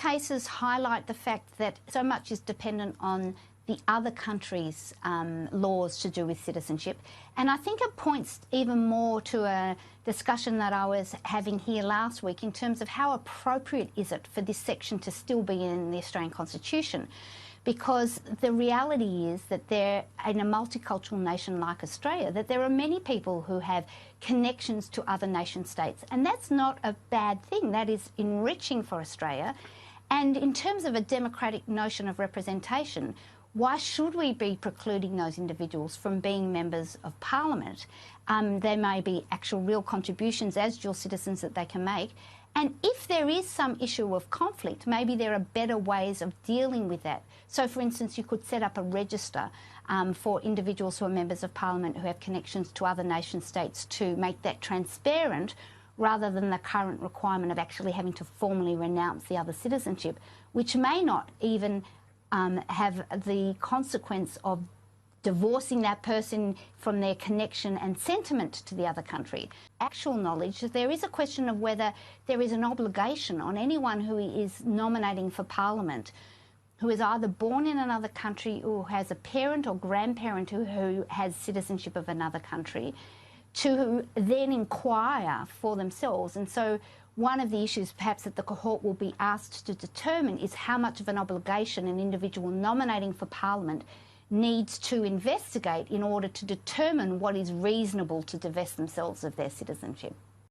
cases highlight the fact that so much is dependent on the other country's laws to do with citizenship. And I think it points even more to a discussion that I was having here last week in terms of how appropriate is it for this section to still be in the Australian Constitution. Because the reality is that in a multicultural nation like Australia, that there are many people who have connections to other nation states. And that's not a bad thing. That is enriching for Australia. And in terms of a democratic notion of representation, why should we be precluding those individuals from being members of Parliament? There may be actual real contributions as dual citizens that they can make. And if there is some issue of conflict, maybe there are better ways of dealing with that. So, for instance, you could set up a register for individuals who are members of Parliament who have connections to other nation states to make that transparent, rather than the current requirement of actually having to formally renounce the other citizenship, which may not even have the consequence of divorcing that person from their connection and sentiment to the other country. Actual knowledge, there is a question of whether there is an obligation on anyone who is nominating for Parliament who is either born in another country or has a parent or grandparent who has citizenship of another country to then inquire for themselves. And so one of the issues perhaps that the cohort will be asked to determine is how much of an obligation an individual nominating for Parliament needs to investigate in order to determine what is reasonable to divest themselves of their citizenship.